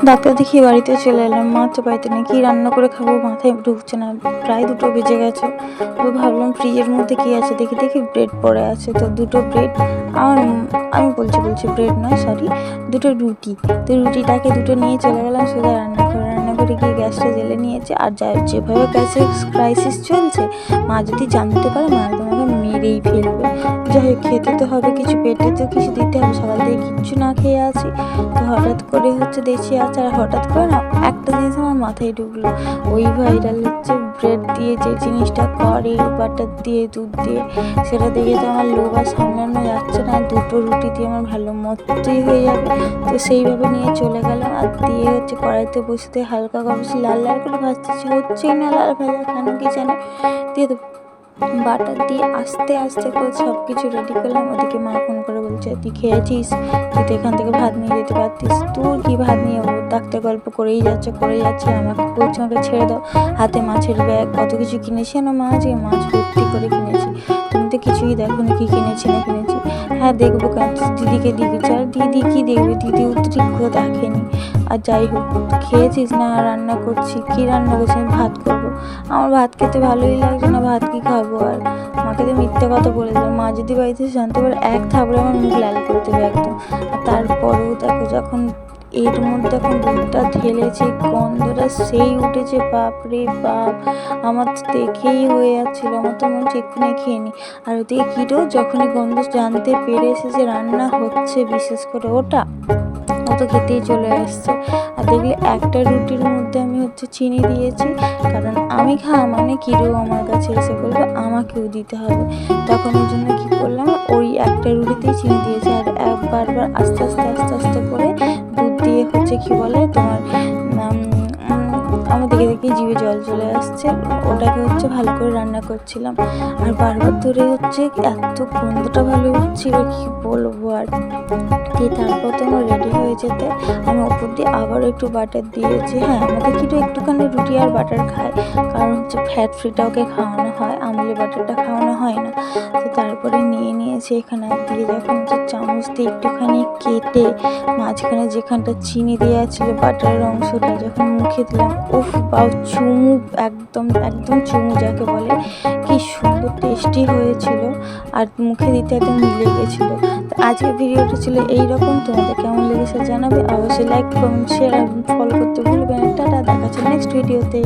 Doctor দেখিয়ে বাড়িতে চলে এলাম। মা তো বাড়িতে নেই, কী রান্না করে খাবো মাথায় ঢুকছে না। প্রায় 2টো বেজে গেছে। তো ভাবলাম ফ্রিজের মধ্যে কী আছে দেখি ব্রেড পড়ে আছে। তো 2টো ব্রেড, আমি বলছি ব্রেড নয়, সরি, 2টো রুটি। তো রুটিটাকে 2টো নিয়ে চলে গেলাম সোজা রান্নাঘরে গিয়ে গ্যাসটা জ্বেলে নিয়েছে। আর যেভাবে গ্যাসের ক্রাইসিস চলছে, মা যদি জানতে পারে মা তোমাকে মেরেই ফেলবে। যাই হোক, খেতে তো হবে কিছু, পেটে তো কিছু দিতে হবে। সকাল থেকে কিচ্ছু না খেয়ে আছি। তো হঠাৎ করে দেশি আচার, হঠাৎ করে না একটা জিনিস আমার মাথায় ঢুকলো। ওই ভাইরাল ব্রেড দিয়ে যে জিনিসটা করে, বাটার দিয়ে, দুধ দিয়ে, সেটা দেখে তো আমার লোভ আর সামলানো যাচ্ছে না। 2টো রুটি দিয়ে আমার ভালো মতোই হয়ে যাবে। তো সেইভাবে নিয়ে চলে গেলাম। আর দিয়ে কড়াইতে বসতে হালকা করে লাল করে ভাজতেছি, হচ্ছেই না লাল ভাজা, কেন কি জানে। দিয়ে তো বাটার দিয়ে আস্তে আস্তে করে সব কিছু রেডি করলাম। ওদিকে মা ফোন করে বলছে, তুই খেয়েছিস, তুই তো এখান থেকে ভাত নিয়ে যেতে পারতিস, তোর কি ভাত নিয়ে যাবো? ডাক্তার গল্প করেই যাচ্ছে। আমাকে বলছে আমাকে ছেড়ে দাও। হাতে মাছের ব্যাগ, কত কিছু কিনেছি না মা, আজকে মাছ ভর্তি করে কিনেছি। তুমি তো কিছুই দেখো না কি কিনেছি না কিনেছি। হ্যাঁ দেখবো কেন, দিদিকে দিয়েছি। আর দিদি কি দেখবে, দিদি অতিরিক্ত দেখেনি। আর যাই হোক, খেয়েছিস না? রান্না করছি। কি রান্না করছি? আমি ভাত করবো। আমার ভাত খেতে ভালোই লাগছে না, ভাত কি খাবো? আর মাকে তো মিথ্যে কথা বলে দিল। মা যদি বাড়িতে জানতে পারে, এক থাপড়ে আমার মুখ লাল করে দেবে একদম। আর তারপরেও দেখো, যখন এর মধ্যে এখন দুধটা ঢেলেছে, গন্ধটা সেই উঠেছে, বাপরে বাপ, আমার তো দেখেই হয়ে যাচ্ছিলো। আমার তো মনে হচ্ছে এক্ষুনি খেয়ে নি। আর ওদিকে কিটো যখনই গন্ধ জানতে পেরেছে যে রান্না হচ্ছে, বিশেষ করে ওটা, ও তো খেতেই চলে আসছে। আর দেখলে একটা রুটির মধ্যে আমি চিনি দিয়েছি, কারণ আমি খাওয়া মানে কিরো আমার কাছে এসে বলবে আমাকেও দিতে হবে। তখন ওই জন্য কী করলাম, ওই একটা রুটিতেই চিনি দিয়েছি। আর বারবার আস্তে আস্তে করে দুধ দিয়ে কি বলে তোমার, আমার দেখে জিভে জল চলে আসছে। ওটাকে ভালো করে রান্না করছিলাম। আর বারবার ধরে এত গন্ধটা ভালো হচ্ছিল, কি বলবো। আর দিয়ে তারপর তো আমার রেডি হয়ে যেতে আমি ওপর দিয়ে আবার একটু বাটার দিয়েছি। হ্যাঁ, আমাদের কিন্তু একটুখানি রুটি আর বাটার খায়, কারণ ফ্যাট ফ্রিটা ওকে খাওয়ানো হয়, আমুলি বাটারটা খাওয়ানো হয় না। তো তারপরে নিয়ে নিয়েছি এখানে। দিয়ে যখন চামচ দিয়ে একটুখানি কেটে মাঝখানে যেখানটা চিনি দেওয়া ছিল বাটারের অংশটা যখন মুখে দিলাম, উফ বাউ, চুমু, একদম চুমু যাকে বলে, কি সুন্দর টেস্টি হয়েছিল। আর মুখে দিতে একদম মিলে গেছিলো। তো আজকের ভিডিওটা ছিল এইরকম। তোমাদের কেমন লেগেছে জানাবে। অবশ্যই লাইক, কমেন্ট, শেয়ার আর ফলো করতে ভুলবেন না। টাটা, দেখা হচ্ছে নেক্সট ভিডিওতে।